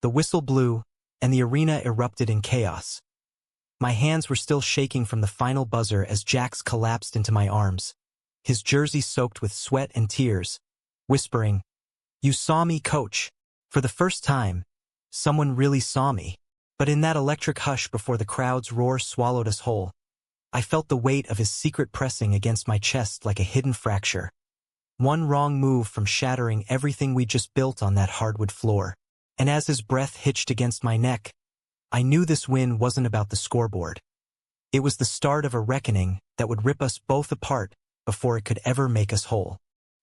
The whistle blew, and the arena erupted in chaos. My hands were still shaking from the final buzzer as Jax collapsed into my arms, his jersey soaked with sweat and tears, whispering, "You saw me, coach." For the first time, someone really saw me. But in that electric hush before the crowd's roar swallowed us whole, I felt the weight of his secret pressing against my chest like a hidden fracture. One wrong move from shattering everything we just built on that hardwood floor. And as his breath hitched against my neck, I knew this win wasn't about the scoreboard. It was the start of a reckoning that would rip us both apart before it could ever make us whole.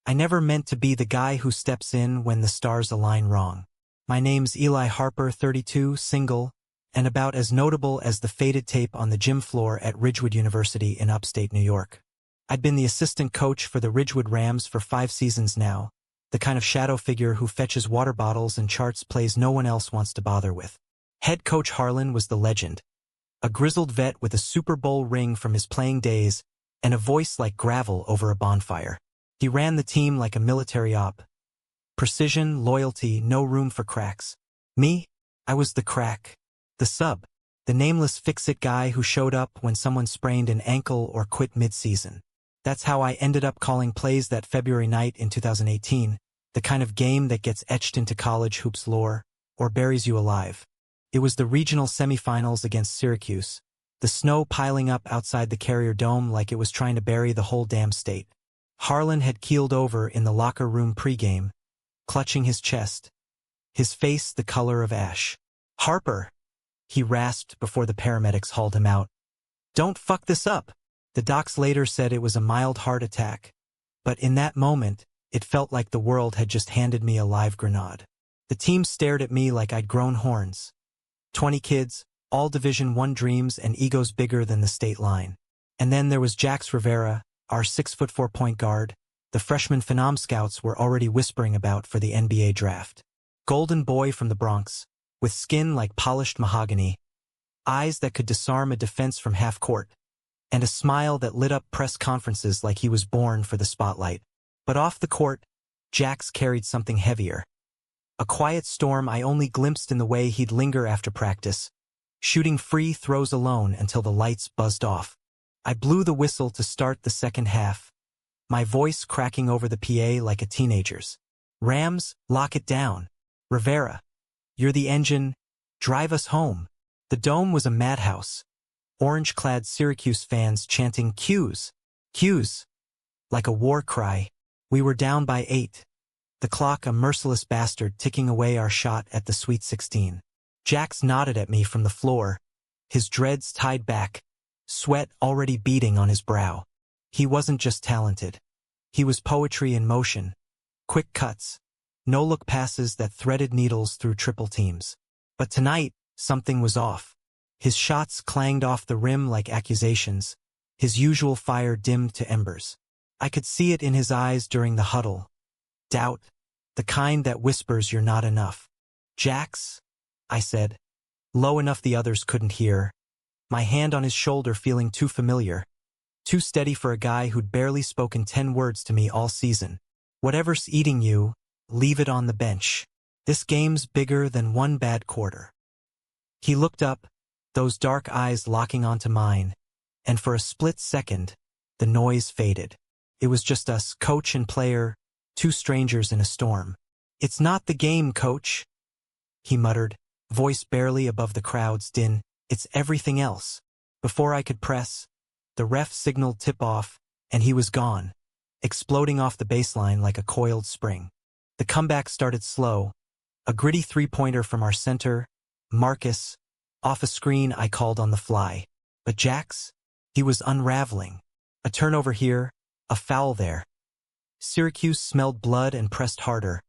I never meant to be the guy who steps in when the stars align wrong. My name's Eli Harper, 32, single, and about as notable as the faded tape on the gym floor at Ridgewood University in upstate New York. I'd been the assistant coach for the Ridgewood Rams for 5 seasons now, the kind of shadow figure who fetches water bottles and charts plays no one else wants to bother with. Head coach Harlan was the legend, a grizzled vet with a Super Bowl ring from his playing days and a voice like gravel over a bonfire. He ran the team like a military op. Precision, loyalty, no room for cracks. Me? I was the crack. The sub. The nameless fix-it guy who showed up when someone sprained an ankle or quit mid-season. That's how I ended up calling plays that February night in 2018, the kind of game that gets etched into college hoops lore, or buries you alive. It was the regional semifinals against Syracuse, the snow piling up outside the Carrier Dome like it was trying to bury the whole damn state. Harlan had keeled over in the locker room pregame, clutching his chest, his face the color of ash. "Harper," he rasped before the paramedics hauled him out. "Don't fuck this up." The docs later said it was a mild heart attack, but in that moment, it felt like the world had just handed me a live grenade. The team stared at me like I'd grown horns. 20 kids, all Division I dreams and egos bigger than the state line. And then there was Jax Rivera, our 6'4" point guard, the freshman Phenom scouts were already whispering about for the NBA draft. Golden boy from the Bronx, with skin like polished mahogany, eyes that could disarm a defense from half court, and a smile that lit up press conferences like he was born for the spotlight. But off the court, Jax carried something heavier. A quiet storm I only glimpsed in the way he'd linger after practice, shooting free throws alone until the lights buzzed off. I blew the whistle to start the second half, my voice cracking over the PA like a teenager's. "Rams, lock it down. Rivera, you're the engine. Drive us home." The dome was a madhouse. Orange-clad Syracuse fans chanting "Q's, Q's," like a war cry. We were down by 8. The clock a merciless bastard ticking away our shot at the Sweet 16. Jax nodded at me from the floor, his dreads tied back, sweat already beading on his brow. He wasn't just talented. He was poetry in motion. Quick cuts, no-look passes that threaded needles through triple teams. But tonight, something was off. His shots clanged off the rim like accusations, his usual fire dimmed to embers. I could see it in his eyes during the huddle. Doubt, the kind that whispers you're not enough. "Jax," I said, low enough the others couldn't hear, my hand on his shoulder feeling too familiar, too steady for a guy who'd barely spoken 10 words to me all season. "Whatever's eating you, leave it on the bench. This game's bigger than one bad quarter." He looked up, those dark eyes locking onto mine, and for a split second, the noise faded. It was just us, coach and player, 2 strangers in a storm. "It's not the game, coach," he muttered, voice barely above the crowd's din. "It's everything else." Before I could press, the ref signaled tip-off, and he was gone, exploding off the baseline like a coiled spring. The comeback started slow, a gritty 3-pointer from our center, Marcus, off a screen I called on the fly. But Jax? He was unraveling. A turnover here, a foul there. Syracuse smelled blood and pressed harder,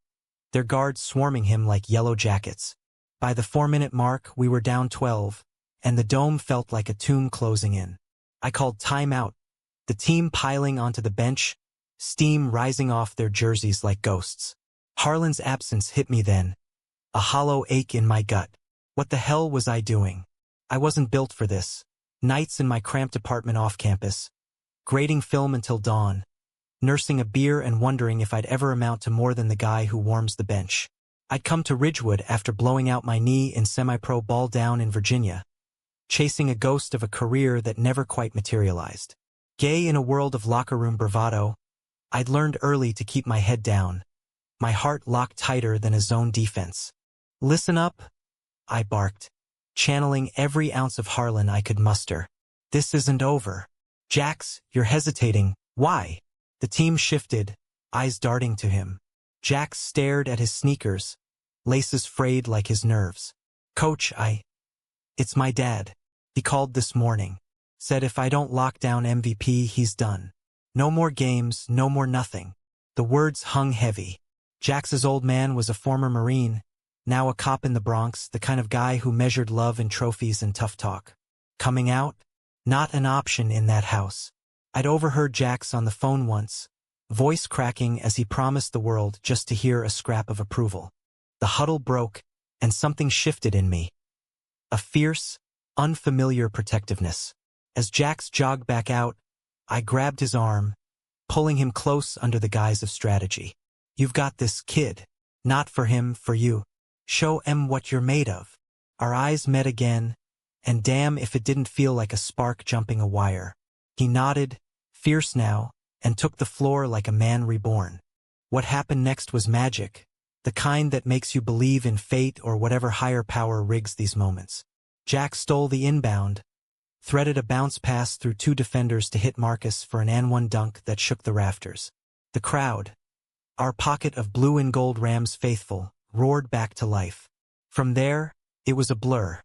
their guards swarming him like yellow jackets. By the 4-minute mark, we were down 12, and the dome felt like a tomb closing in. I called timeout, the team piling onto the bench, steam rising off their jerseys like ghosts. Harlan's absence hit me then, a hollow ache in my gut. What the hell was I doing? I wasn't built for this. Nights in my cramped apartment off campus, grading film until dawn, nursing a beer and wondering if I'd ever amount to more than the guy who warms the bench. I'd come to Ridgewood after blowing out my knee in semi-pro ball down in Virginia, chasing a ghost of a career that never quite materialized. Gay in a world of locker room bravado, I'd learned early to keep my head down, my heart locked tighter than a zone defense. "Listen up," I barked, channeling every ounce of Harlan I could muster. "This isn't over." "Jax, you're hesitating. Why?" The team shifted, eyes darting to him. Jax stared at his sneakers, laces frayed like his nerves. "Coach, It's my dad. He called this morning. Said if I don't lock down MVP, he's done. No more games, no more nothing." The words hung heavy. Jax's old man was a former Marine, now a cop in the Bronx, the kind of guy who measured love in trophies and tough talk. Coming out? Not an option in that house. I'd overheard Jax on the phone once, voice cracking as he promised the world just to hear a scrap of approval. The huddle broke, and something shifted in me. A fierce, unfamiliar protectiveness. As Jax jogged back out, I grabbed his arm, pulling him close under the guise of strategy. "You've got this, kid. Not for him, for you. Show him what you're made of." Our eyes met again, and damn if it didn't feel like a spark jumping a wire. He nodded, fierce now, and took the floor like a man reborn. What happened next was magic, the kind that makes you believe in fate or whatever higher power rigs these moments. Jax stole the inbound, threaded a bounce pass through two defenders to hit Marcus for an and-one dunk that shook the rafters. The crowd, our pocket of blue and gold Rams faithful, roared back to life. From there, it was a blur.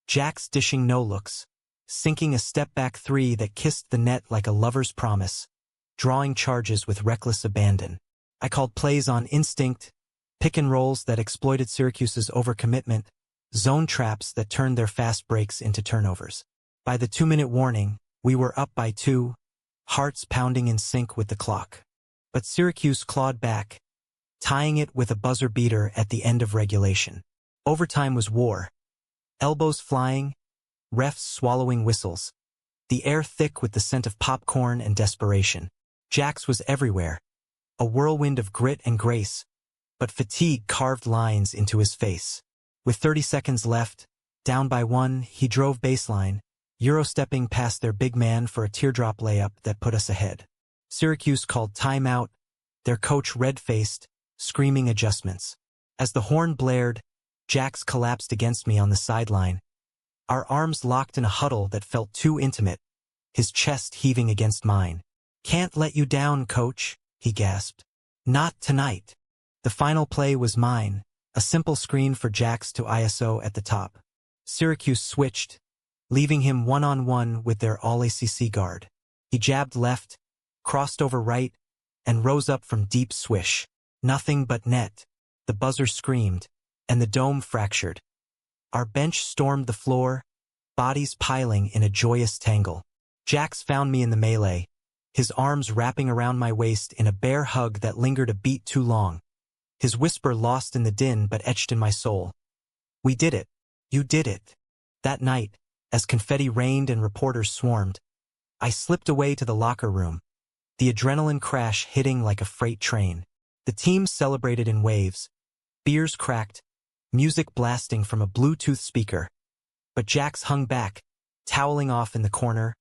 Jax dishing no-looks, sinking a step-back three that kissed the net like a lover's promise, drawing charges with reckless abandon. I called plays on instinct, pick-and-rolls that exploited Syracuse's overcommitment, zone traps that turned their fast breaks into turnovers. By the 2-minute warning, we were up by 2, hearts pounding in sync with the clock. But Syracuse clawed back, tying it with a buzzer beater at the end of regulation. Overtime was war. Elbows flying, refs swallowing whistles, the air thick with the scent of popcorn and desperation. Jax was everywhere, a whirlwind of grit and grace, but fatigue carved lines into his face. With 30 seconds left, down by 1, he drove baseline, Euro-stepping past their big man for a teardrop layup that put us ahead. Syracuse called timeout, their coach red-faced, screaming adjustments. As the horn blared, Jax collapsed against me on the sideline, our arms locked in a huddle that felt too intimate, his chest heaving against mine. "Can't let you down, coach," he gasped. "Not tonight." The final play was mine, a simple screen for Jax to ISO at the top. Syracuse switched, leaving him one-on-one with their all-ACC guard. He jabbed left, crossed over right, and rose up from deep swish. Nothing but net. The buzzer screamed, and the dome fractured. Our bench stormed the floor, bodies piling in a joyous tangle. Jax found me in the melee, his arms wrapping around my waist in a bear hug that lingered a beat too long. His whisper lost in the din but etched in my soul. "We did it. You did it." That night, as confetti rained and reporters swarmed, I slipped away to the locker room, the adrenaline crash hitting like a freight train. The team celebrated in waves, beers cracked, music blasting from a Bluetooth speaker. But Jax hung back, toweling off in the corner,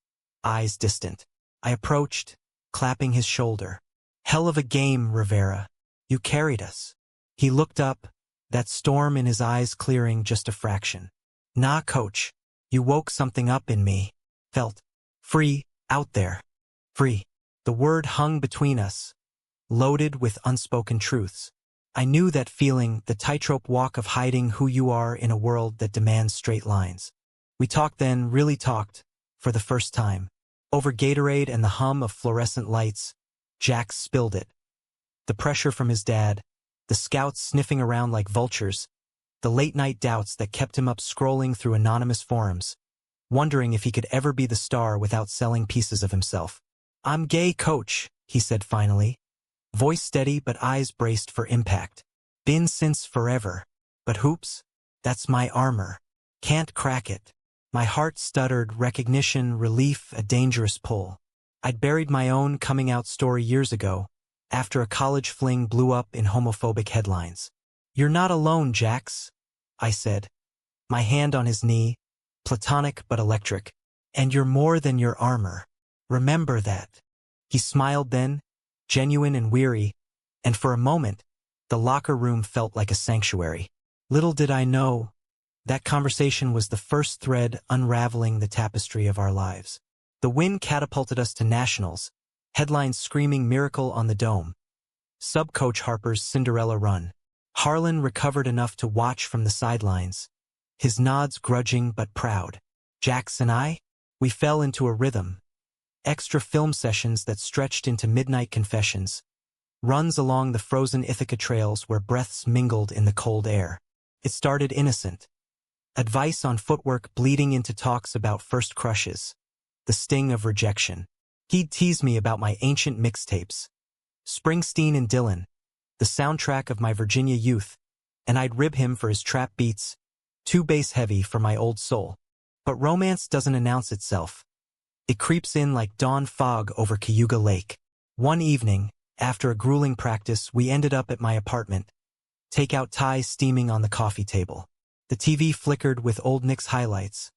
eyes distant. I approached, clapping his shoulder. "Hell of a game, Rivera. You carried us." He looked up, that storm in his eyes clearing just a fraction. "Nah, coach. You woke something up in me. Felt free out there. Free." The word hung between us, loaded with unspoken truths. I knew that feeling, the tightrope walk of hiding who you are in a world that demands straight lines. We talked then, really talked, for the first time. Over Gatorade and the hum of fluorescent lights, Jax spilled it. The pressure from his dad, the scouts sniffing around like vultures, the late-night doubts that kept him up scrolling through anonymous forums, wondering if he could ever be the star without selling pieces of himself. "I'm gay, coach," he said finally. Voice steady but eyes braced for impact. "Been since forever. But hoops? That's my armor. Can't crack it." My heart stuttered, recognition, relief, a dangerous pull. I'd buried my own coming-out story years ago, after a college fling blew up in homophobic headlines. "You're not alone, Jax," I said, my hand on his knee, platonic but electric. "And you're more than your armor. Remember that." He smiled then, genuine and weary, and for a moment, the locker room felt like a sanctuary. Little did I know, that conversation was the first thread unraveling the tapestry of our lives. The win catapulted us to nationals, headlines screaming miracle on the dome. Sub-coach Harper's Cinderella run. Harlan recovered enough to watch from the sidelines, his nods grudging but proud. Jax and I, we fell into a rhythm. Extra film sessions that stretched into midnight confessions. Runs along the frozen Ithaca trails where breaths mingled in the cold air. It started innocent. Advice on footwork bleeding into talks about first crushes. The sting of rejection. He'd tease me about my ancient mixtapes. Springsteen and Dylan, the soundtrack of my Virginia youth, and I'd rib him for his trap beats, too bass-heavy for my old soul. But romance doesn't announce itself. It creeps in like dawn fog over Cayuga Lake. One evening, after a grueling practice, we ended up at my apartment, takeout ties steaming on the coffee table. The TV flickered with old Knicks highlights,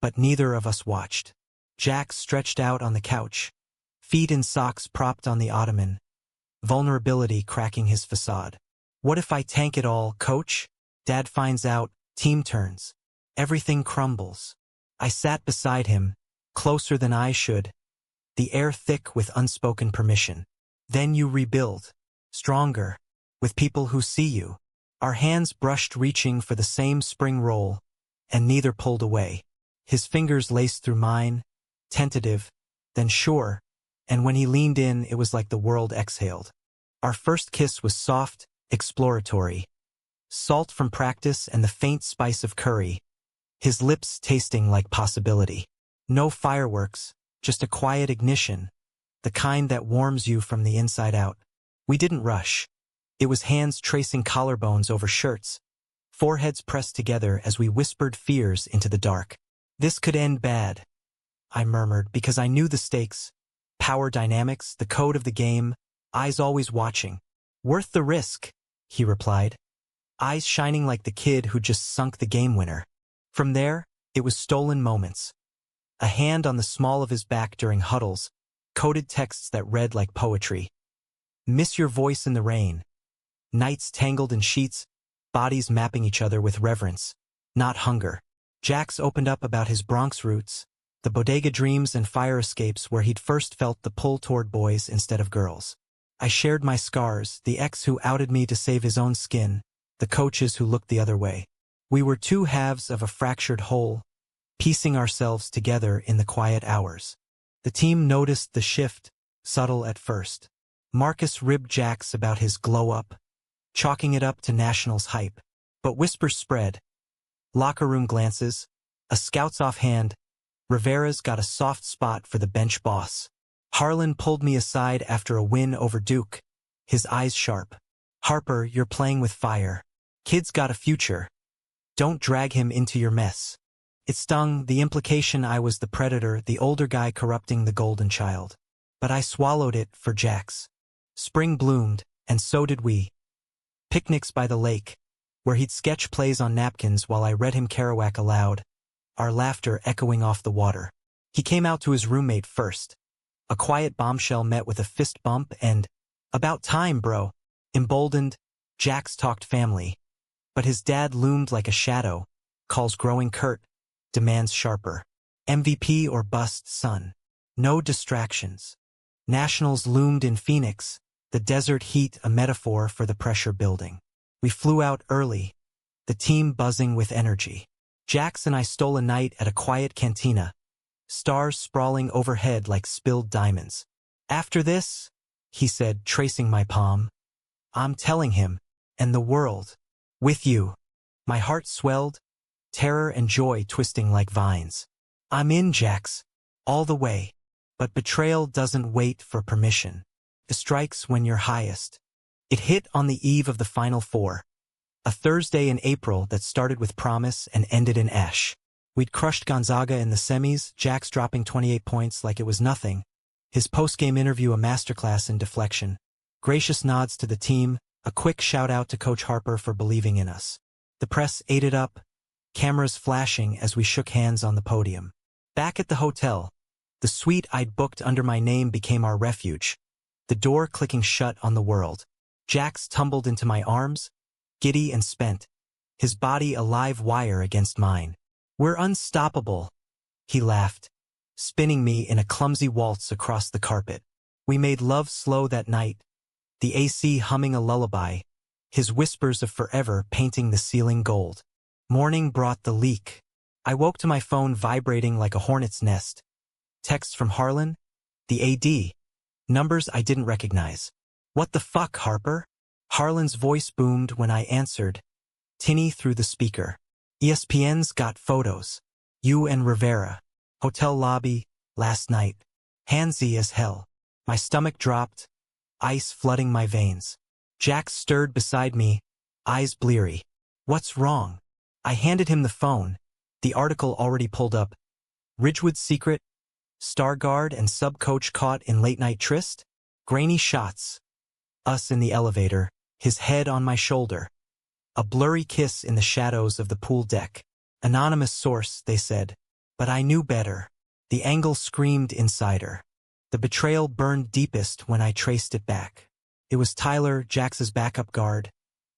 but neither of us watched. Jax stretched out on the couch, feet in socks propped on the ottoman, vulnerability cracking his facade. "What if I tank it all, coach? Dad finds out, team turns. Everything crumbles." I sat beside him, closer than I should, the air thick with unspoken permission. "Then you rebuild, stronger, with people who see you." Our hands brushed, reaching for the same spring roll, and neither pulled away. His fingers laced through mine, tentative, then sure, and when he leaned in, it was like the world exhaled. Our first kiss was soft, exploratory. Salt from practice and the faint spice of curry, his lips tasting like possibility. No fireworks, just a quiet ignition, the kind that warms you from the inside out. We didn't rush. It was hands tracing collarbones over shirts, foreheads pressed together as we whispered fears into the dark. "This could end bad," I murmured, because I knew the stakes. Power dynamics, the code of the game, eyes always watching. "Worth the risk," he replied, eyes shining like the kid who just sunk the game winner. From there, it was stolen moments. A hand on the small of his back during huddles, coded texts that read like poetry. "Miss your voice in the rain." Nights tangled in sheets, bodies mapping each other with reverence, not hunger. Jax opened up about his Bronx roots, the bodega dreams and fire escapes where he'd first felt the pull toward boys instead of girls. I shared my scars, the ex who outed me to save his own skin, the coaches who looked the other way. We were two halves of a fractured whole, piecing ourselves together in the quiet hours. The team noticed the shift, subtle at first. Marcus ribbed Jax about his glow-up, chalking it up to Nationals hype. But whispers spread. Locker room glances, a scout's offhand. Rivera's got a soft spot for the bench boss. Harlan pulled me aside after a win over Duke, his eyes sharp. "Harper, you're playing with fire. Kid's got a future. Don't drag him into your mess." It stung, the implication I was the predator, the older guy corrupting the golden child. But I swallowed it for Jax. Spring bloomed, and so did we. Picnics by the lake, where he'd sketch plays on napkins while I read him Kerouac aloud, our laughter echoing off the water. He came out to his roommate first. A quiet bombshell met with a fist bump and, "About time, bro." Emboldened, Jax talked family. But his dad loomed like a shadow, calls growing curt, demands sharper. MVP or bust, son. No distractions. Nationals loomed in Phoenix, the desert heat a metaphor for the pressure building. We flew out early, the team buzzing with energy. Jax and I stole a night at a quiet cantina, stars sprawling overhead like spilled diamonds. "After this," he said, tracing my palm, "I'm telling him, and the world, with you." My heart swelled, terror and joy twisting like vines. "I'm in, Jax, all the way." But betrayal doesn't wait for permission. It strikes when you're highest. It hit on the eve of the Final Four, a Thursday in April that started with promise and ended in ash. We'd crushed Gonzaga in the semis, Jax dropping 28 points like it was nothing, his post-game interview a masterclass in deflection, gracious nods to the team, A quick shout-out to Coach Harper for believing in us. The press ate it up, cameras flashing as we shook hands on the podium. Back at the hotel, the suite I'd booked under my name became our refuge, the door clicking shut on the world. Jax tumbled into my arms, giddy and spent, his body a live wire against mine. "We're unstoppable," he laughed, spinning me in a clumsy waltz across the carpet. We made love slow that night, the AC humming a lullaby, his whispers of forever painting the ceiling gold. Morning brought the leak. I woke to my phone vibrating like a hornet's nest. Text from Harlan, the AD. Numbers I didn't recognize. "What the fuck, Harper?" Harlan's voice boomed when I answered, tinny through the speaker. "ESPN's got photos. You and Rivera. Hotel lobby, last night. Handsy as hell." My stomach dropped, ice flooding my veins. Jax stirred beside me, eyes bleary. "What's wrong?" I handed him the phone, the article already pulled up. Ridgewood's secret, Starguard and sub-coach caught in late-night tryst? Grainy shots. Us in the elevator, his head on my shoulder. A blurry kiss in the shadows of the pool deck. Anonymous source, they said. But I knew better. The angle screamed insider. The betrayal burned deepest when I traced it back. It was Tyler, Jax's backup guard,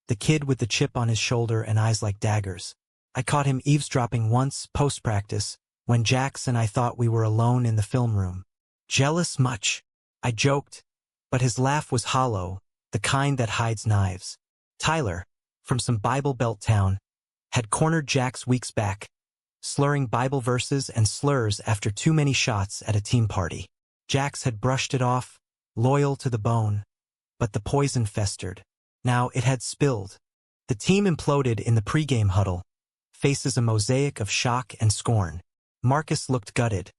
the kid with the chip on his shoulder and eyes like daggers. I caught him eavesdropping once, post-practice, when Jax and I thought we were alone in the film room. "Jealous much?" I joked, but his laugh was hollow, the kind that hides knives. Tyler, from some Bible Belt town, had cornered Jax weeks back, slurring Bible verses and slurs after too many shots at a team party. Jax had brushed it off, loyal to the bone, but the poison festered. Now it had spilled. The team imploded in the pregame huddle, faces a mosaic of shock and scorn. Marcus looked gutted,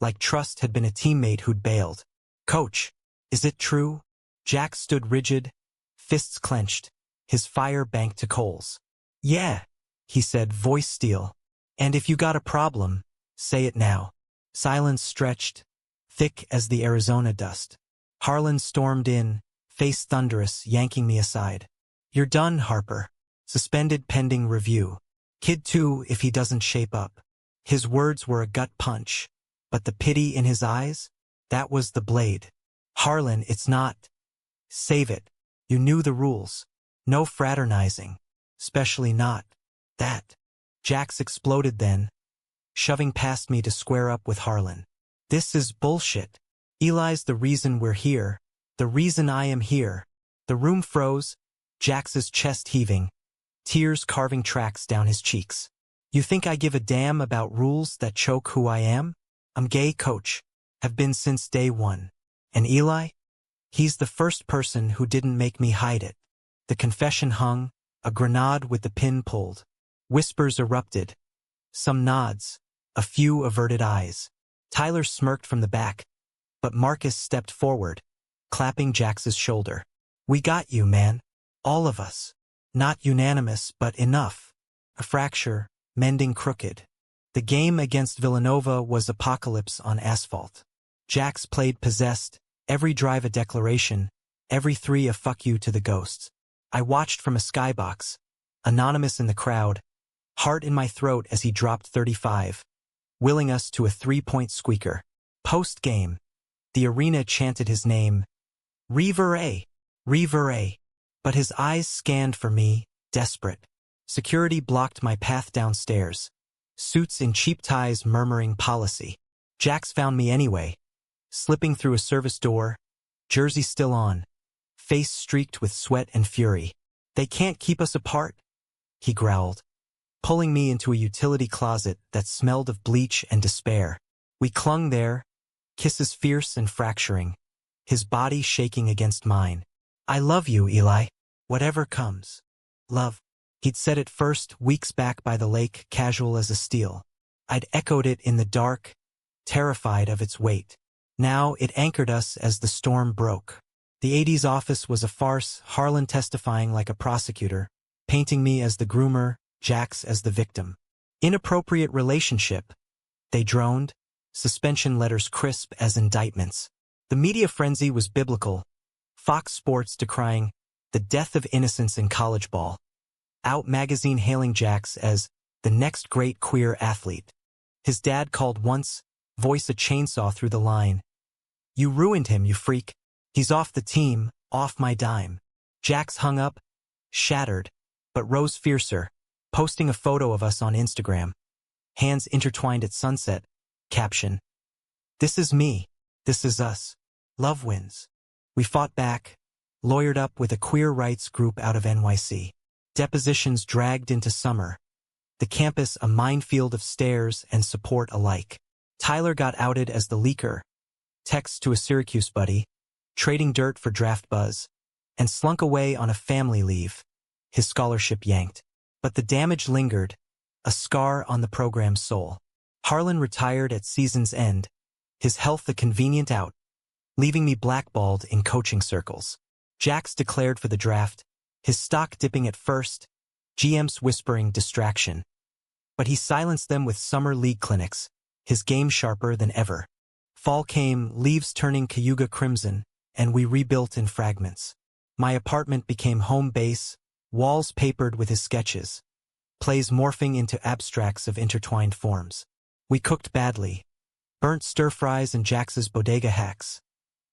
like Trust had been a teammate who'd bailed. "Coach, is it true?" Jax stood rigid, fists clenched, his fire banked to coals. "Yeah," he said, voice steel. "And if you got a problem, say it now." Silence stretched, thick as the Arizona dust. Harlan stormed in, face thunderous, yanking me aside. "You're done, Harper. Suspended pending review. Kid 2 if he doesn't shape up." His words were a gut punch, but the pity in his eyes, that was the blade. "Harlan, it's not. Save it. You knew the rules. No fraternizing. Especially not that." Jax exploded then, shoving past me to square up with Harlan. "This is bullshit. Eli's the reason we're here, the reason I am here." The room froze, Jax's chest heaving, tears carving tracks down his cheeks. "You think I give a damn about rules that choke who I am? I'm gay, coach. Have been since day one. And Eli? He's the first person who didn't make me hide it." The confession hung, a grenade with the pin pulled. Whispers erupted. Some nods, a few averted eyes. Tyler smirked from the back, but Marcus stepped forward, clapping Jax's shoulder. "We got you, man. All of us. Not unanimous, but enough. A fracture, mending crooked." The game against Villanova was apocalypse on asphalt. Jax played possessed, every drive a declaration, every three a fuck you to the ghosts. I watched from a skybox, anonymous in the crowd, heart in my throat as he dropped 35, willing us to a three-point squeaker. Post-game, the arena chanted his name, Rivera, Rivera, but his eyes scanned for me, desperate. Security blocked my path downstairs, suits in cheap ties murmuring policy. Jax found me anyway, slipping through a service door, jersey still on, face streaked with sweat and fury. "They can't keep us apart," he growled, pulling me into a utility closet that smelled of bleach and despair. We clung there, kisses fierce and fracturing, his body shaking against mine. "I love you, Eli. Whatever comes. Love." He'd said it first, weeks back by the lake, casual as a steel. I'd echoed it in the dark, terrified of its weight. Now it anchored us as the storm broke. The AD's office was a farce, Harlan testifying like a prosecutor, painting me as the groomer, Jax as the victim. "Inappropriate relationship," they droned, suspension letters crisp as indictments. The media frenzy was biblical, Fox Sports decrying, The death of innocence in college ball. Out magazine hailing Jax as the next great queer athlete. His dad called once, voice a chainsaw through the line. You ruined him, you freak. He's off the team, off my dime. Jax hung up, shattered, but rose fiercer, posting a photo of us on Instagram. Hands intertwined at sunset. Caption. This is me. This is us. Love wins. We fought back, lawyered up with a queer rights group out of NYC. Depositions dragged into summer. The campus a minefield of stares and support alike. Tyler got outed as the leaker. Text to a Syracuse buddy, trading dirt for draft buzz, and slunk away on a family leave. His scholarship yanked. But the damage lingered, a scar on the program's soul. Harlan retired at season's end, his health a convenient out, leaving me blackballed in coaching circles. Jax declared for the draft, his stock dipping at first, GMs whispering distraction. But he silenced them with summer league clinics, his game sharper than ever. Fall came, leaves turning Cayuga crimson, and we rebuilt in fragments. My apartment became home base, walls papered with his sketches, plays morphing into abstracts of intertwined forms. We cooked badly, burnt stir-fries and Jax's bodega hacks,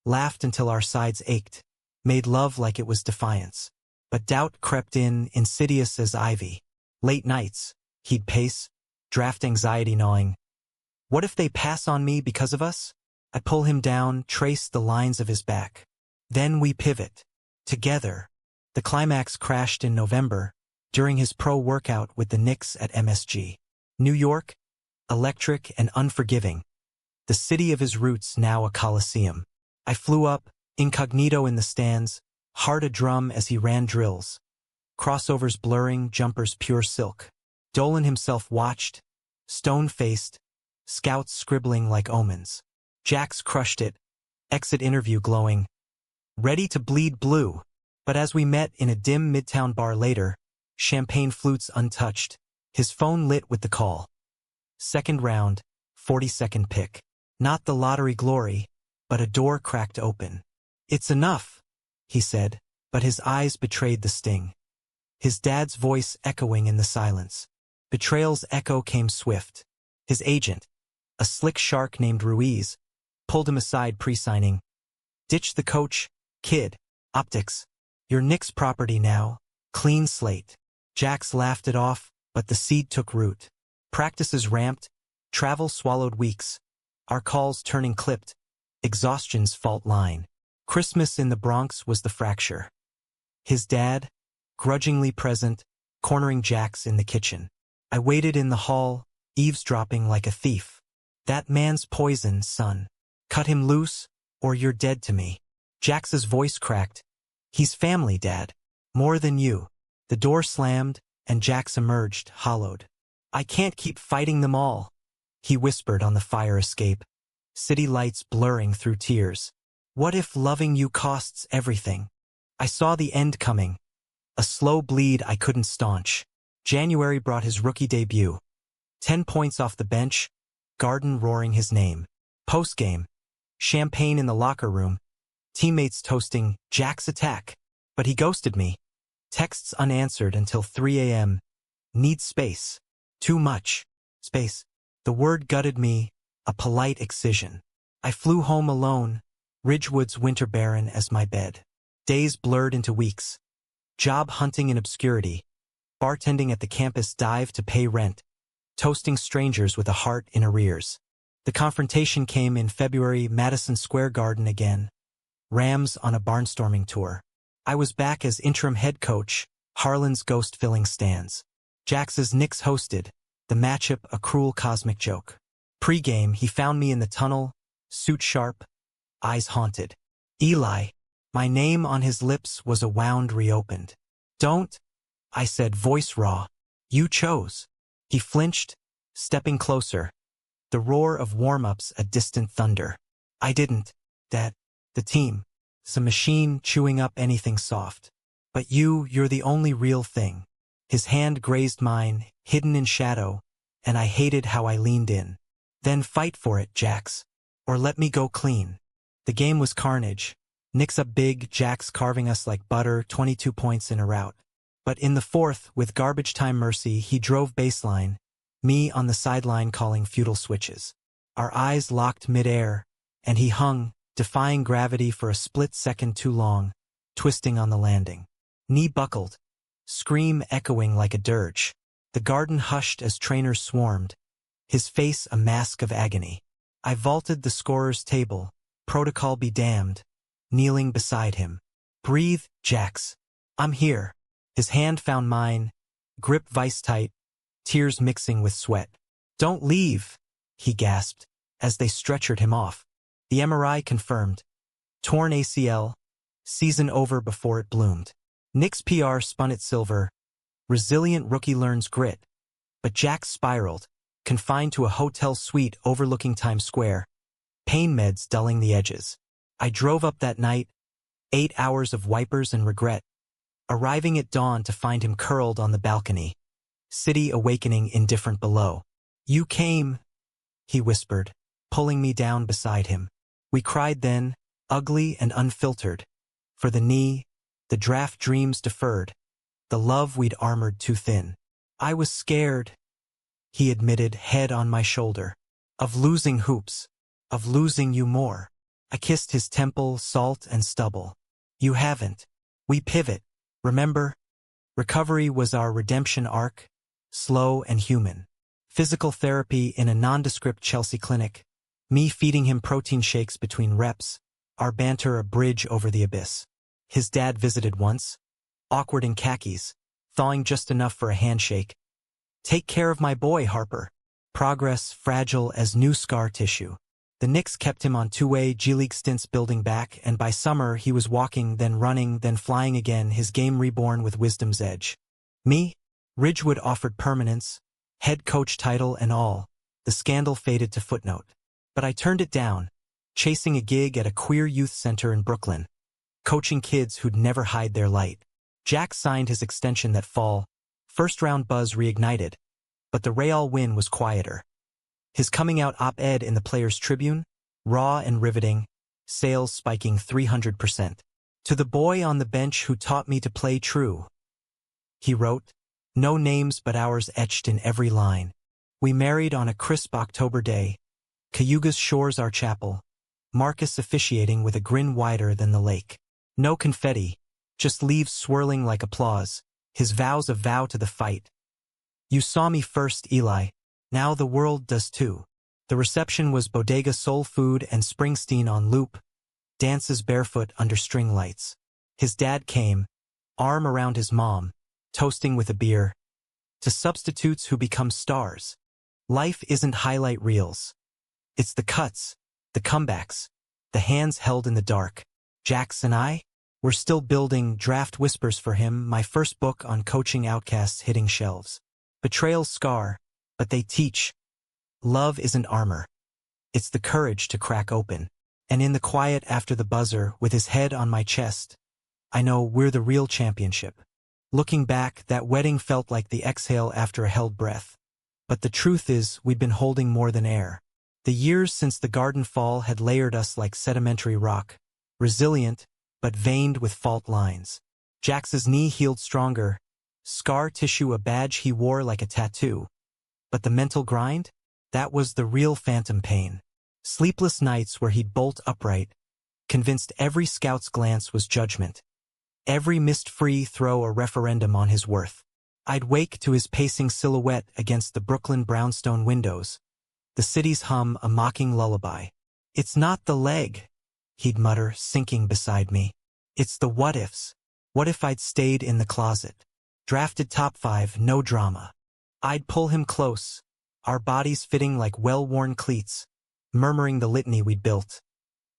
laughed until our sides ached, made love like it was defiance. But doubt crept in, insidious as ivy. Late nights, he'd pace, draft anxiety gnawing. What if they pass on me because of us? I pull him down, trace the lines of his back. Then we pivot. Together. The climax crashed in November, during his pro workout with the Knicks at MSG. New York, electric and unforgiving. The city of his roots now a coliseum. I flew up, incognito in the stands, heart a drum as he ran drills. Crossovers blurring, jumpers pure silk. Dolan himself watched, stone-faced, scouts scribbling like omens. Jax crushed it, exit interview glowing. Ready to bleed blue. But as we met in a dim midtown bar later, champagne flutes untouched, his phone lit with the call. Second round, 42nd pick. Not the lottery glory, but a door cracked open. It's enough, he said, but his eyes betrayed the sting. His dad's voice echoing in the silence. Betrayal's echo came swift. His agent, a slick shark named Ruiz, pulled him aside pre-signing. Ditch the coach, kid. Optics. Your Knicks property now. Clean slate. Jax laughed it off, but the seed took root. Practices ramped. Travel swallowed weeks. Our calls turning clipped. Exhaustion's fault line. Christmas in the Bronx was the fracture. His dad, grudgingly present, cornering Jax in the kitchen. I waited in the hall, eavesdropping like a thief. That man's poison, son. Cut him loose, or you're dead to me. Jax's voice cracked. He's family, Dad. More than you. The door slammed, and Jax emerged, hollowed. I can't keep fighting them all, he whispered on the fire escape, city lights blurring through tears. What if loving you costs everything? I saw the end coming. A slow bleed I couldn't staunch. January brought his rookie debut. 10 points off the bench, Garden roaring his name. Postgame. Champagne in the locker room. Teammates toasting, Jax attack. But he ghosted me. Texts unanswered until 3 a.m. Need space. Too much. Space. The word gutted me, a polite excision. I flew home alone, Ridgewood's winter barren as my bed. Days blurred into weeks. Job hunting in obscurity. Bartending at the campus dive to pay rent. Toasting strangers with a heart in arrears. The confrontation came in February, Madison Square Garden again. Rams on a barnstorming tour. I was back as interim head coach, Harlan's ghost-filling stands. Jax's Knicks hosted, the matchup a cruel cosmic joke. Pre-game, he found me in the tunnel, suit sharp, eyes haunted. Eli. My name on his lips was a wound reopened. Don't, I said, voice raw. You chose. He flinched, stepping closer. The roar of warm-ups a distant thunder. I didn't. That. The team. Some machine chewing up anything soft. But you're the only real thing. His hand grazed mine, hidden in shadow, and I hated how I leaned in. Then fight for it, Jax. Or let me go clean. The game was carnage. Nick's up big, Jack's carving us like butter, 22 points in a rout. But in the fourth, with garbage time mercy, he drove baseline, me on the sideline calling futile switches. Our eyes locked mid-air, and he hung, defying gravity for a split second too long, twisting on the landing. Knee buckled, scream echoing like a dirge. The garden hushed as trainers swarmed, his face a mask of agony. I vaulted the scorer's table, protocol be damned, kneeling beside him. Breathe, Jax. I'm here. His hand found mine, grip vice-tight, tears mixing with sweat. Don't leave, he gasped, as they stretchered him off. The MRI confirmed. Torn ACL, season over before it bloomed. Nick's PR spun it silver. Resilient rookie learns grit. But Jack spiraled, confined to a hotel suite overlooking Times Square, pain meds dulling the edges. I drove up that night, 8 hours of wipers and regret, arriving at dawn to find him curled on the balcony, city awakening indifferent below. You came, he whispered, pulling me down beside him. We cried then, ugly and unfiltered, for the knee, the draft dreams deferred, the love we'd armored too thin. I was scared, he admitted, head on my shoulder, of losing hoops, of losing you more. I kissed his temple, salt and stubble. You haven't. We pivot, remember? Recovery was our redemption arc, slow and human. Physical therapy in a nondescript Chelsea clinic, me feeding him protein shakes between reps, our banter a bridge over the abyss. His dad visited once, awkward in khakis, thawing just enough for a handshake. Take care of my boy, Harper. Progress fragile as new scar tissue. The Knicks kept him on two-way G-League stints building back, and by summer he was walking, then running, then flying again, his game reborn with wisdom's edge. Me? Ridgewood offered permanence, head coach title and all. The scandal faded to footnote. But I turned it down, chasing a gig at a queer youth center in Brooklyn, coaching kids who'd never hide their light. Jack signed his extension that fall, first-round buzz reignited, but the Real win was quieter. His coming-out op-ed in the Players' Tribune, raw and riveting, sales spiking 300%. To the boy on the bench who taught me to play true, he wrote, no names but ours etched in every line. We married on a crisp October day, Cayuga's shores our chapel, Marcus officiating with a grin wider than the lake. No confetti, just leaves swirling like applause, his vows a vow to the fight. You saw me first, Eli. Now the world does too. The reception was bodega soul food and Springsteen on loop, dances barefoot under string lights. His dad came, arm around his mom, toasting with a beer. To substitutes who become stars. Life isn't highlight reels. It's the cuts, the comebacks, the hands held in the dark. Jax and I? We're still building Draft Whispers for him, my first book on coaching outcasts hitting shelves. Betrayals scar, but they teach. Love isn't armor. It's the courage to crack open. And in the quiet after the buzzer, with his head on my chest, I know we're the real championship. Looking back, that wedding felt like the exhale after a held breath. But the truth is, we'd been holding more than air. The years since the garden fall had layered us like sedimentary rock, resilient, but veined with fault lines. Jax's knee healed stronger, scar tissue a badge he wore like a tattoo. But the mental grind? That was the real phantom pain. Sleepless nights where he'd bolt upright, convinced every scout's glance was judgment. Every missed free throw a referendum on his worth. I'd wake to his pacing silhouette against the Brooklyn brownstone windows, the city's hum a mocking lullaby. It's not the leg, he'd mutter, sinking beside me. It's the what-ifs. What if I'd stayed in the closet? Drafted top 5, no drama. I'd pull him close, our bodies fitting like well-worn cleats, murmuring the litany we'd built.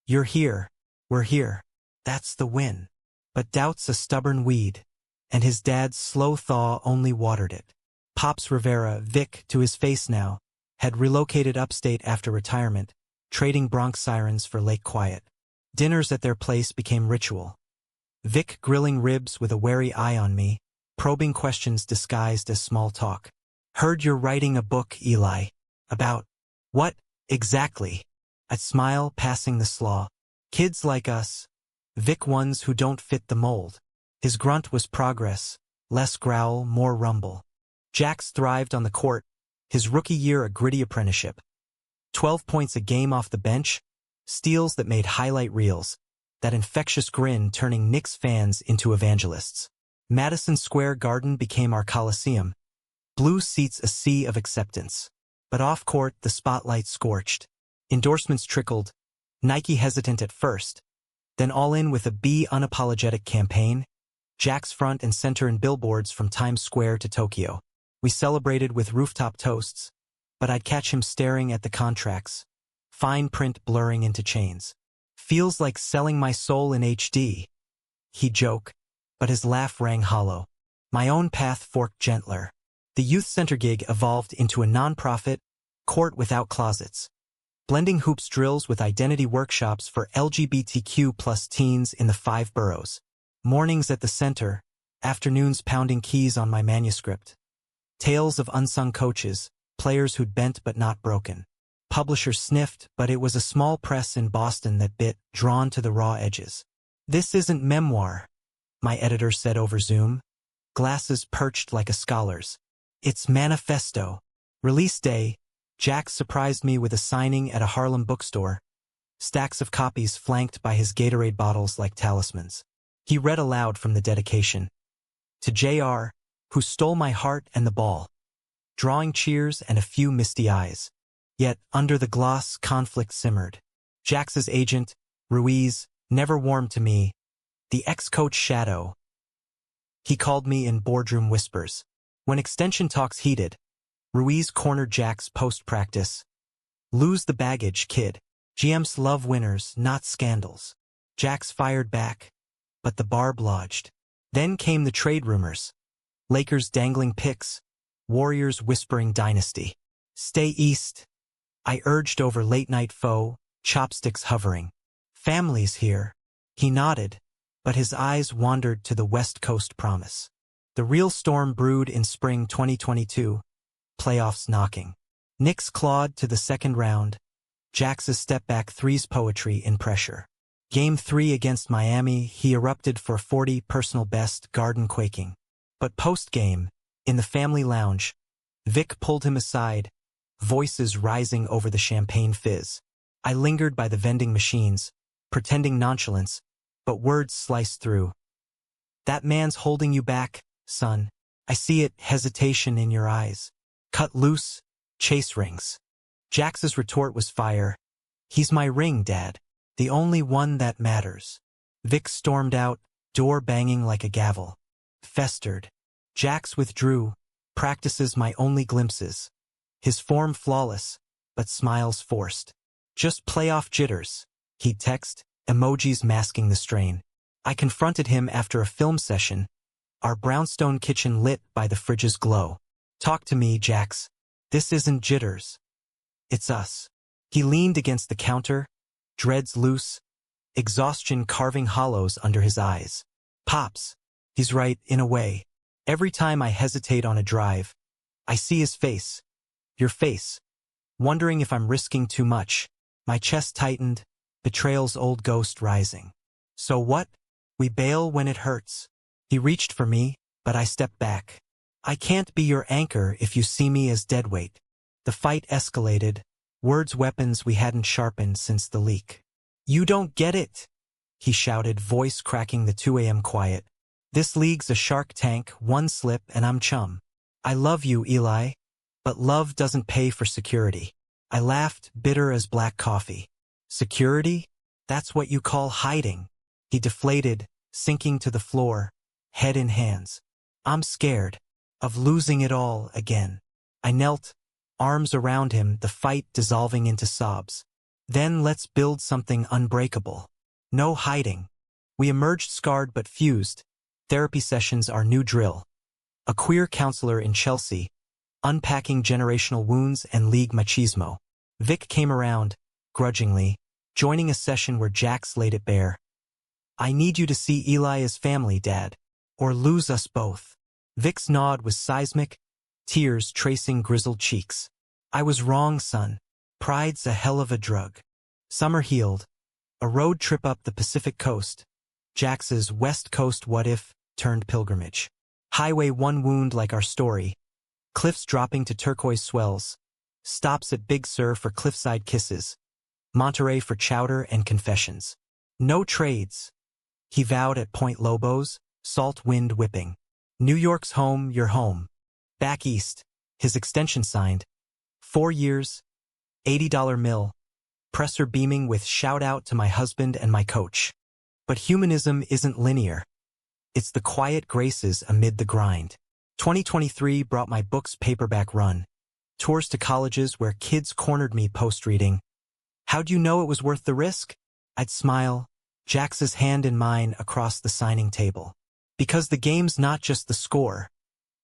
You're here, we're here. That's the win. But doubt's a stubborn weed, and his dad's slow thaw only watered it. Pops Rivera, Vic, to his face now, had relocated upstate after retirement, trading Bronx sirens for lake quiet. Dinners at their place became ritual. Vic grilling ribs with a wary eye on me, probing questions disguised as small talk. Heard you're writing a book, Eli. About what, exactly? I'd smile, passing the slaw. Kids like us. Vic ones who don't fit the mold. His grunt was progress, less growl, more rumble. Jax thrived on the court, his rookie year a gritty apprenticeship. 12 points a game off the bench, steals that made highlight reels, that infectious grin turning Knicks fans into evangelists. Madison Square Garden became our coliseum. Blue seats a sea of acceptance. But off-court, the spotlight scorched. Endorsements trickled, Nike hesitant at first, then all in with a Be Unapologetic campaign, Jax front and center in billboards from Times Square to Tokyo. We celebrated with rooftop toasts, but I'd catch him staring at the contracts, fine print blurring into chains. Feels like selling my soul in HD. He'd joke, but his laugh rang hollow. My own path forked gentler. The youth center gig evolved into a non-profit, court without closets, blending hoops drills with identity workshops for LGBTQ+ teens in the 5 boroughs. Mornings at the center, afternoons pounding keys on my manuscript. Tales of unsung coaches, players who'd bent but not broken. Publishers sniffed, but it was a small press in Boston that bit, drawn to the raw edges. This isn't memoir, my editor said over Zoom, glasses perched like a scholar's. It's manifesto. Release day, Jax surprised me with a signing at a Harlem bookstore, stacks of copies flanked by his Gatorade bottles like talismans. He read aloud from the dedication. To JR, who stole my heart and the ball. Drawing cheers and a few misty eyes. Yet, under the gloss, conflict simmered. Jax's agent, Ruiz, never warmed to me. The ex-coach shadow. He called me in boardroom whispers. When extension talks heated, Ruiz cornered Jax post-practice. Lose the baggage, kid. GMs love winners, not scandals. Jax fired back, but the barb lodged. Then came the trade rumors. Lakers dangling picks, Warriors whispering dynasty. Stay east. I urged over late-night foe, chopsticks hovering. Families here. He nodded, but his eyes wandered to the West Coast promise. The real storm brewed in spring 2022, playoffs knocking. Knicks clawed to the second round, Jax's step-back threes poetry in pressure. Game 3 against Miami, he erupted for 40 personal best, Garden quaking. But post-game, in the family lounge, Vic pulled him aside, voices rising over the champagne fizz. I lingered by the vending machines, pretending nonchalance, but words sliced through. That man's holding you back, son. I see it, hesitation in your eyes. Cut loose, chase rings. Jax's retort was fire. He's my ring, Dad. The only one that matters. Vic stormed out, door banging like a gavel. Festered. Jax withdrew, practices my only glimpses. His form flawless, but smiles forced. Just playoff jitters, he'd text, emojis masking the strain. I confronted him after a film session, our brownstone kitchen lit by the fridge's glow. Talk to me, Jax. This isn't jitters. It's us. He leaned against the counter, dreads loose, exhaustion carving hollows under his eyes. Pops. He's right, in a way. Every time I hesitate on a drive, I see his face. Your face. Wondering if I'm risking too much. My chest tightened, betrayal's old ghost rising. So what? We bail when it hurts. He reached for me, but I stepped back. I can't be your anchor if you see me as deadweight. The fight escalated, words weapons we hadn't sharpened since the leak. You don't get it, he shouted, voice cracking the 2 a.m. quiet. This league's a shark tank, one slip and I'm chum. I love you, Eli, but love doesn't pay for security. I laughed, bitter as black coffee. Security? That's what you call hiding. He deflated, sinking to the floor, head in hands. I'm scared of losing it all again. I knelt, arms around him, the fight dissolving into sobs. Then let's build something unbreakable. No hiding. We emerged scarred but fused. Therapy sessions our new drill. A queer counselor in Chelsea, unpacking generational wounds and league machismo. Vic came around, grudgingly, joining a session where Jax laid it bare. I need you to see Eli as family, Dad, or lose us both. Vic's nod was seismic, tears tracing grizzled cheeks. I was wrong, son. Pride's a hell of a drug. Summer healed. A road trip up the Pacific coast. Jax's West Coast what if turned pilgrimage. Highway 1 wound like our story. Cliffs dropping to turquoise swells. Stops at Big Sur for cliffside kisses. Monterey for chowder and confessions. No trades. He vowed at Point Lobos, salt wind whipping. New York's home, your home. Back east, his extension signed. 4 years, $80 mill. Presser beaming with shout out to my husband and my coach. But humanism isn't linear. It's the quiet graces amid the grind. 2023 brought my book's paperback run. Tours to colleges where kids cornered me post-reading. How'd you know it was worth the risk? I'd smile, Jax's hand in mine across the signing table. Because the game's not just the score.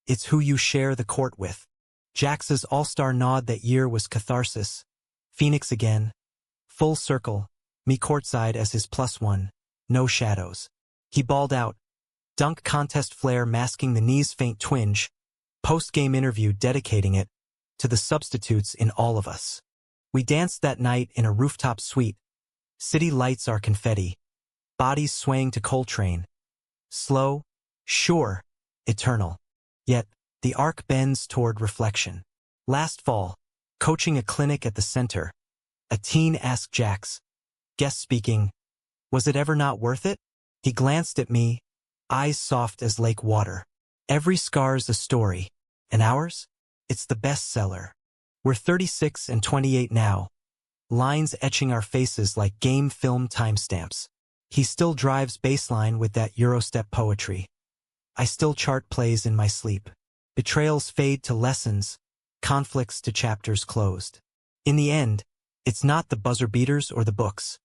It's who you share the court with. Jax's all-star nod that year was catharsis. Phoenix again. Full circle. Me courtside as his +1. No shadows. He balled out. Dunk contest flair masking the knee's faint twinge. Post-game interview dedicating it to the substitutes in all of us. We danced that night in a rooftop suite. City lights are confetti. Bodies swaying to Coltrane. Slow, sure, eternal. Yet, the arc bends toward reflection. Last fall, coaching a clinic at the center, a teen asked Jax, guest speaking, was it ever not worth it? He glanced at me, eyes soft as lake water. Every scar's a story. And ours? It's the bestseller. We're 36 and 28 now. Lines etching our faces like game film timestamps. He still drives baseline with that Eurostep poetry. I still chart plays in my sleep. Betrayals fade to lessons, conflicts to chapters closed. In the end, it's not the buzzer beaters or the books.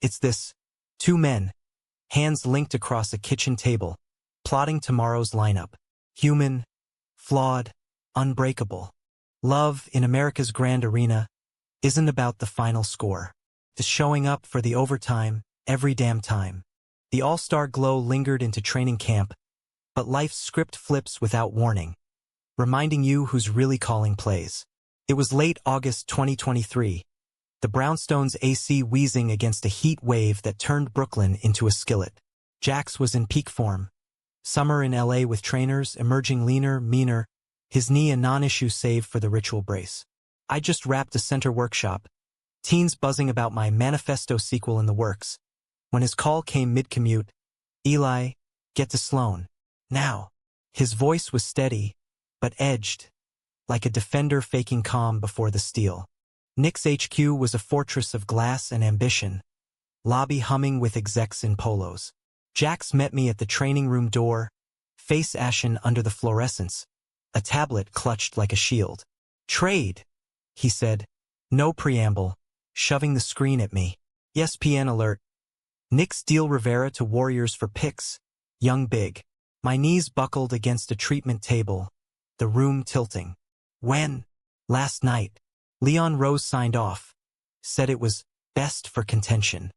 It's this, 2 men, hands linked across a kitchen table, plotting tomorrow's lineup. Human, flawed, unbreakable. Love in America's grand arena isn't about the final score. It's showing up for the overtime, every damn time. The all-star glow lingered into training camp, but life's script flips without warning, reminding you who's really calling plays. It was late August 2023. The Brownstones' AC wheezing against a heat wave that turned Brooklyn into a skillet. Jax was in peak form. Summer in LA with trainers, emerging leaner, meaner, his knee a non-issue save for the ritual brace. I just wrapped a center workshop, teens buzzing about my manifesto sequel in the works. When his call came mid-commute, Eli, get to Sloan. Now. His voice was steady, but edged, like a defender faking calm before the steal. Knicks HQ was a fortress of glass and ambition, lobby humming with execs in polos. Jax met me at the training room door, face ashen under the fluorescence, a tablet clutched like a shield. Trade, he said, no preamble, shoving the screen at me. ESPN alert. Knicks deal Rivera to Warriors for picks, young big. My knees buckled against a treatment table, the room tilting. When? Last night. Leon Rose signed off, said it was best for contention.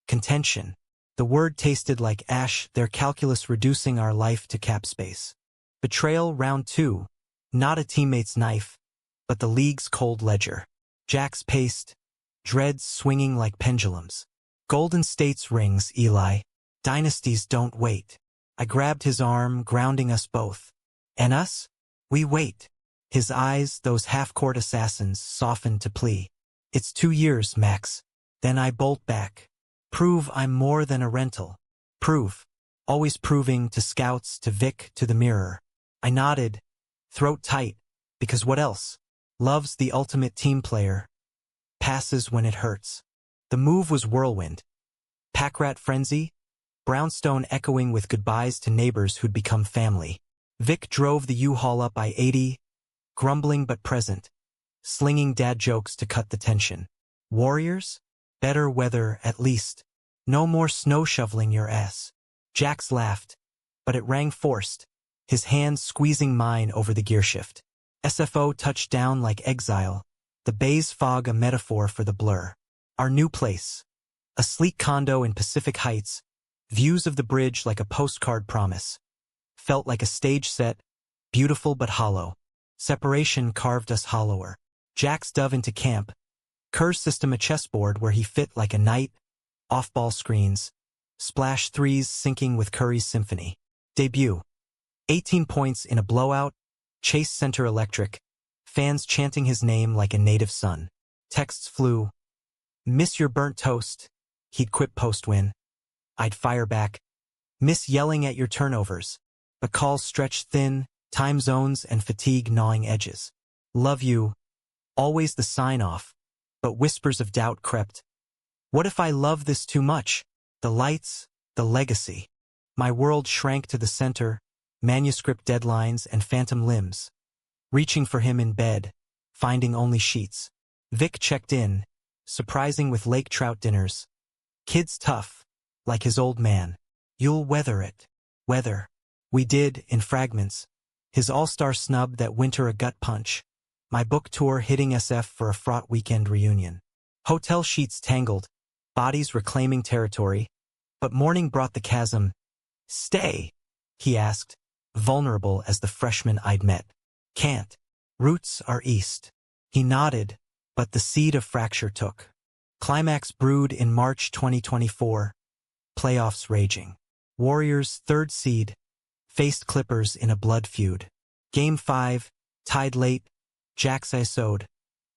Contention. The word tasted like ash, their calculus reducing our life to cap space. Betrayal round 2. Not a teammate's knife, but the league's cold ledger. Jax paced, dreads swinging like pendulums. Golden State's rings, Eli. Dynasties don't wait. I grabbed his arm, grounding us both. And us? We wait. His eyes, those half-court assassins, softened to plea. It's 2 years, Max. Then I bolt back. Prove I'm more than a rental. Prove. Always proving to scouts, to Vic, to the mirror. I nodded, throat tight, because what else? Love's the ultimate team player. Passes when it hurts. The move was whirlwind. Pack-rat frenzy? Brownstone echoing with goodbyes to neighbors who'd become family. Vic drove the U-Haul up I-80, grumbling but present, slinging dad jokes to cut the tension. Warriors? Better weather, at least. No more snow shoveling your ass. Jax laughed, but it rang forced, his hands squeezing mine over the gearshift. SFO touched down like exile, the bay's fog a metaphor for the blur. Our new place. A sleek condo in Pacific Heights, views of the bridge like a postcard promise. Felt like a stage set, beautiful but hollow. Separation carved us hollower. Jax dove into camp, Kerr's system a chessboard where he fit like a knight, off-ball screens, Splash threes sinking with Curry's symphony. Debut. 18 points in a blowout. Chase center electric. Fans chanting his name like a native son. Texts flew. Miss your burnt toast. He'd quip post-win. I'd fire back. Miss yelling at your turnovers. But calls stretched thin, time zones and fatigue gnawing edges. Love you. Always the sign-off. But whispers of doubt crept. What if I love this too much? The lights, the legacy. My world shrank to the center, manuscript deadlines and phantom limbs. Reaching for him in bed, finding only sheets. Vic checked in, surprising with lake trout dinners. Kid's tough, like his old man. You'll weather it. Weather. We did, in fragments. His all-star snub that winter a gut punch. My book tour hitting SF for a fraught weekend reunion. Hotel sheets tangled, bodies reclaiming territory. But morning brought the chasm. Stay, he asked, vulnerable as the freshman I'd met. Can't. Roots are east. He nodded, but the seed of fracture took. Climax brewed in March 2024. Playoffs raging. Warriors, third seed, faced Clippers in a blood feud. Game 5, tied late, Jax ISO'd,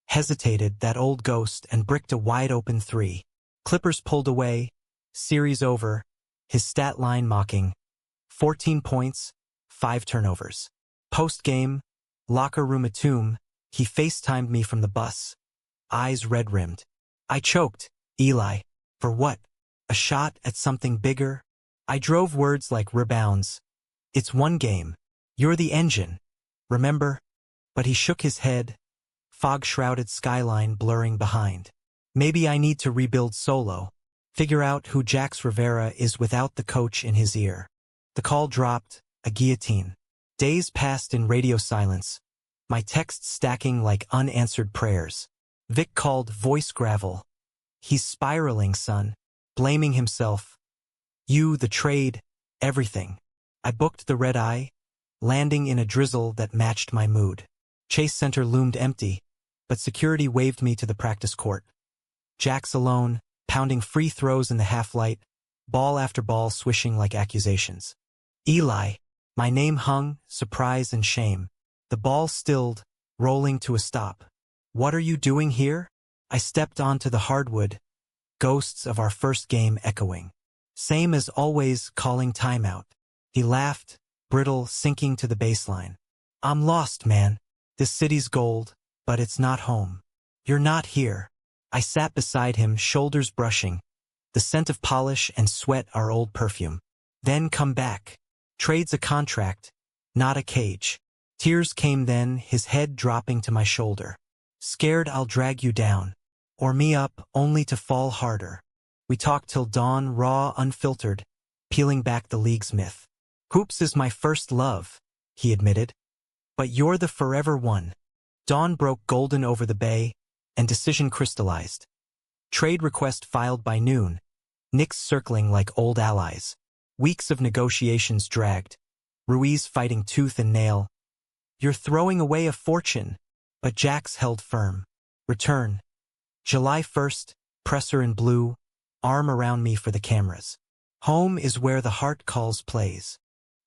hesitated that old ghost and bricked a wide-open three. Clippers pulled away, series over, his stat line mocking. 14 points, 5 turnovers. Post-game, locker room a tomb, he FaceTimed me from the bus. Eyes red-rimmed. I choked. Eli. For what? A shot at something bigger? I drove words like rebounds. It's one game. You're the engine. Remember? But he shook his head, fog-shrouded skyline blurring behind. Maybe I need to rebuild solo. Figure out who Jax Rivera is without the coach in his ear. The call dropped, a guillotine. Days passed in radio silence, my texts stacking like unanswered prayers. Vic called voice gravel. He's spiraling, son, blaming himself. You, the trade, everything. I booked the red eye, landing in a drizzle that matched my mood. Chase Center loomed empty, but security waved me to the practice court. Jax alone, pounding free throws in the half-light, ball after ball swishing like accusations. Eli, my name hung, surprise and shame. The ball stilled, rolling to a stop. What are you doing here? I stepped onto the hardwood, ghosts of our first game echoing. Same as always, calling timeout. He laughed, brittle, sinking to the baseline. I'm lost, man. This city's gold, but it's not home. You're not here. I sat beside him, shoulders brushing. The scent of polish and sweat our old perfume. Then come back. Trade's a contract, not a cage. Tears came then, his head dropping to my shoulder. Scared I'll drag you down, or me up, only to fall harder. We talked till dawn, raw, unfiltered, peeling back the league's myth. Hoops is my first love, he admitted. But you're the forever one. Dawn broke golden over the bay, and decision crystallized. Trade request filed by noon. Knicks circling like old allies. Weeks of negotiations dragged. Ruiz fighting tooth and nail. You're throwing away a fortune. But Jax held firm. Return. July 1st, presser in blue, arm around me for the cameras. Home is where the heart calls plays.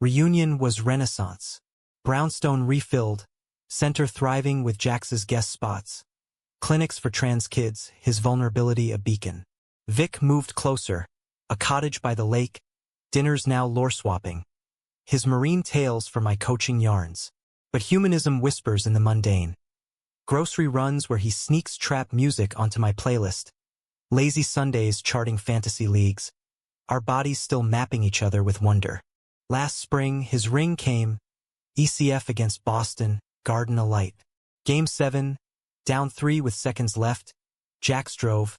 Reunion was renaissance. Brownstone refilled, center thriving with Jax's guest spots. Clinics for trans kids, his vulnerability a beacon. Vic moved closer, a cottage by the lake, dinners now lore-swapping. His marine tales for my coaching yarns. But humanism whispers in the mundane. Grocery runs where he sneaks trap music onto my playlist. Lazy Sundays charting fantasy leagues. Our bodies still mapping each other with wonder. Last spring, his ring came. ECF against Boston, Garden alight. Game 7, down 3 with seconds left. Jax drove.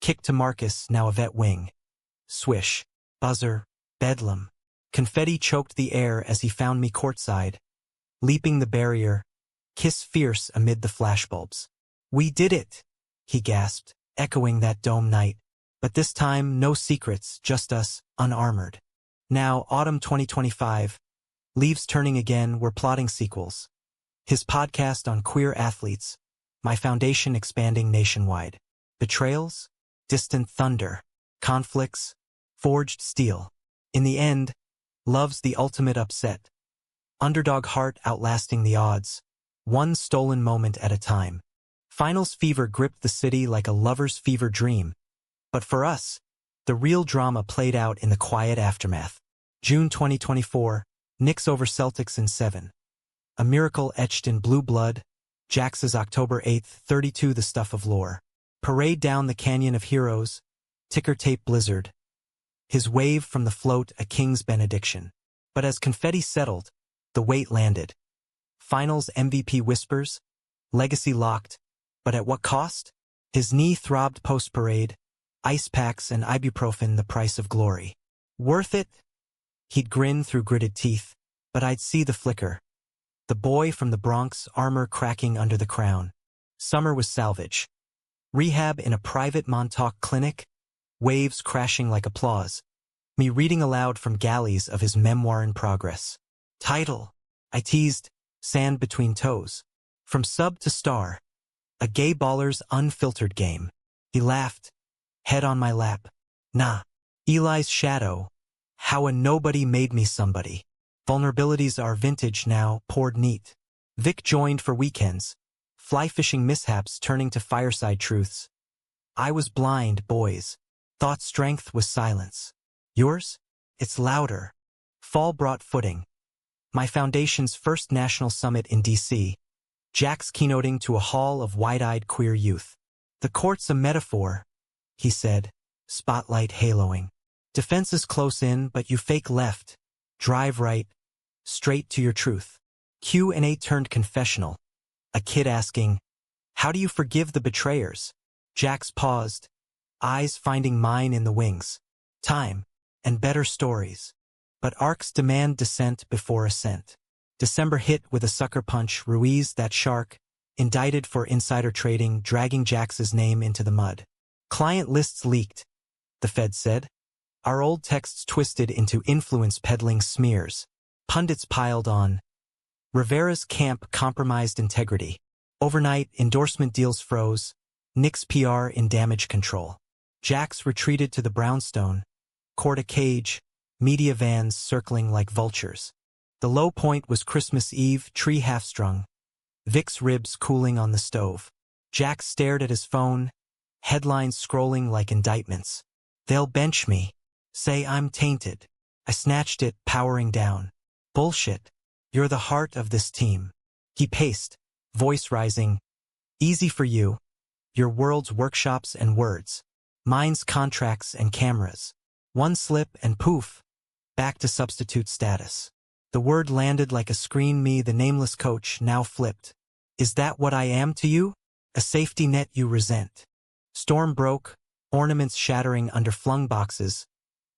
Kick to Marcus, now a vet wing. Swish. Buzzer. Bedlam. Confetti choked the air as he found me courtside. Leaping the barrier. Kiss fierce amid the flashbulbs. We did it, he gasped, echoing that dome night. But this time, no secrets, just us, unarmored. Now, autumn 2025. Leaves turning again, we're plotting sequels. His podcast on queer athletes. My foundation expanding nationwide. Betrayals? Distant thunder. Conflicts? Forged steel. In the end, love's the ultimate upset. Underdog heart outlasting the odds. One stolen moment at a time. Finals fever gripped the city like a lover's fever dream. But for us, the real drama played out in the quiet aftermath. June 2024, Knicks over Celtics in 7. A miracle etched in blue blood. Jax's October 8th, 32 the stuff of lore. Parade down the canyon of heroes. Ticker tape blizzard. His wave from the float a king's benediction. But as confetti settled, the weight landed. Finals MVP whispers. Legacy locked. But at what cost? His knee throbbed post-parade. Ice packs and ibuprofen the price of glory. Worth it? He'd grin through gritted teeth, but I'd see the flicker. The boy from the Bronx, armor cracking under the crown. Summer was salvage. Rehab in a private Montauk clinic. Waves crashing like applause. Me reading aloud from galleys of his memoir in progress. Title. I teased. Sand between toes. From sub to star. A gay baller's unfiltered game. He laughed. Head on my lap. Nah. Eli's shadow. How a nobody made me somebody. Vulnerabilities are vintage now, poured neat. Vic joined for weekends. Fly fishing mishaps turning to fireside truths. I was blind, boys. Thought strength was silence. Yours? It's louder. Fall brought footing. My foundation's first national summit in D.C. Jax keynoting to a hall of wide-eyed queer youth. The court's a metaphor, he said, spotlight haloing. Defense is close in, but you fake left. Drive right. Straight to your truth. Q&A turned confessional. A kid asking, how do you forgive the betrayers? Jax paused, eyes finding mine in the wings. Time, and better stories. But arcs demand descent before ascent. December hit with a sucker punch. Ruiz, that shark, indicted for insider trading, dragging Jax's name into the mud. Client lists leaked, the Fed said. Our old texts twisted into influence peddling smears. Pundits piled on. Rivera's camp compromised integrity. Overnight, endorsement deals froze. Knicks PR in damage control. Jax retreated to the brownstone. Court a cage, media vans circling like vultures. The low point was Christmas Eve, tree half-strung. Vic's ribs cooling on the stove. Jax stared at his phone, headlines scrolling like indictments. They'll bench me. Say I'm tainted. I snatched it, powering down. Bullshit. You're the heart of this team. He paced, voice rising. Easy for you. Your world's workshops and words. Mine's contracts and cameras. One slip and poof, back to substitute status. The word landed like a screen. Me, the nameless coach, now flipped. Is that what I am to you? A safety net you resent. Storm broke, ornaments shattering under flung boxes.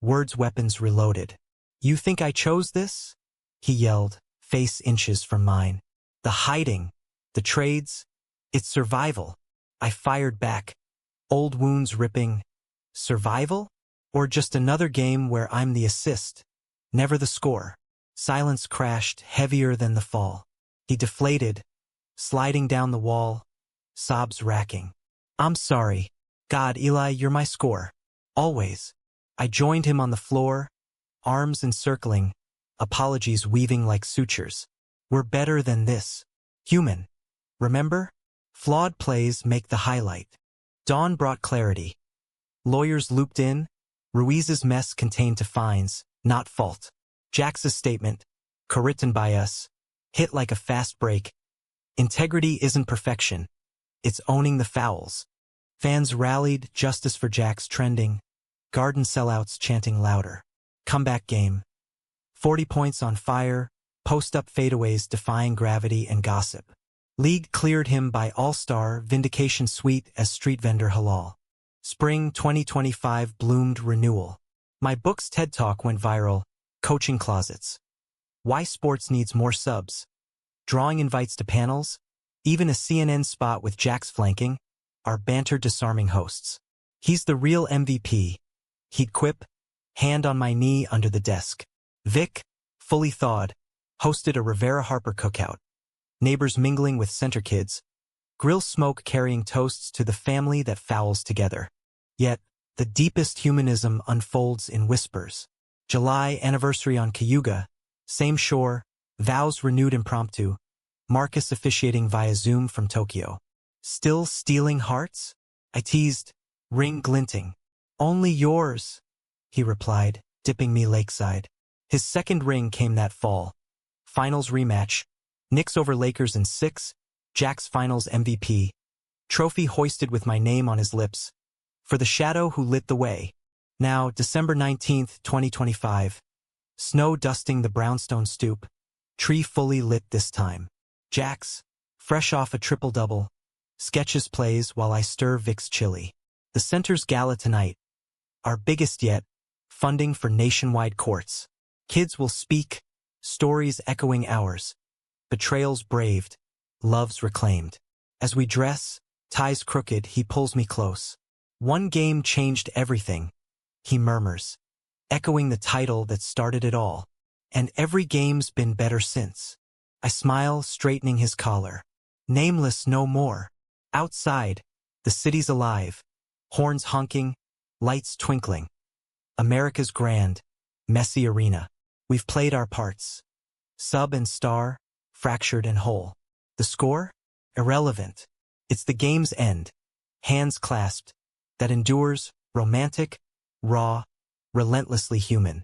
Words weapons reloaded. You think I chose this? He yelled, face inches from mine. The hiding, the trades, it's survival. I fired back. Old wounds ripping. Survival? Or just another game where I'm the assist, never the score? Silence crashed, heavier than the fall. He deflated, sliding down the wall, sobs racking. I'm sorry. God, Eli, you're my score. Always. I joined him on the floor, arms encircling, apologies weaving like sutures. We're better than this. Human. Remember? Flawed plays make the highlight. Dawn brought clarity. Lawyers looped in. Ruiz's mess contained to fines, not fault. Jax's statement, co-written by us, hit like a fast break. Integrity isn't perfection. It's owning the fouls. Fans rallied, justice for Jax trending. Garden sellouts chanting louder. Comeback game. 40 points on fire, post-up fadeaways defying gravity and gossip. League cleared him by All-Star, vindication sweet as street vendor halal. Spring 2025 bloomed renewal. My book's TED Talk went viral. Coaching closets. Why sports needs more subs. Drawing invites to panels. Even a CNN spot with Jax flanking. Our banter disarming hosts. He's the real MVP. He'd quip, hand on my knee under the desk. Vic, fully thawed, hosted a Rivera Harper cookout. Neighbors mingling with center kids. Grill smoke carrying toasts to the family that fouls together. Yet, The deepest humanism unfolds in whispers. July anniversary on Cayuga, same shore, vows renewed impromptu, Marcus officiating via Zoom from Tokyo. Still stealing hearts? I teased, ring glinting. Only yours, he replied, dipping me lakeside. His second ring came that fall. Finals rematch, Knicks over Lakers in 6, Jack's Finals MVP. Trophy hoisted with my name on his lips. For the shadow who lit the way. Now, December 19th, 2025. Snow dusting the brownstone stoop. Tree fully lit this time. Jack's, fresh off a triple-double. Sketches plays while I stir Vic's chili. The Center's gala tonight. Our biggest yet. Funding for nationwide courts. Kids will speak. Stories echoing ours. Betrayals braved. Loves reclaimed. As we dress, ties crooked, he pulls me close. One game changed everything, he murmurs, echoing the title that started it all. And every game's been better since. I smile, straightening his collar. Nameless no more. Outside, the city's alive. Horns honking, lights twinkling. America's grand, messy arena. We've played our parts. Sub and star, fractured and whole. The score? Irrelevant. It's the game's end. Hands clasped. That endures, romantic, raw, relentlessly human.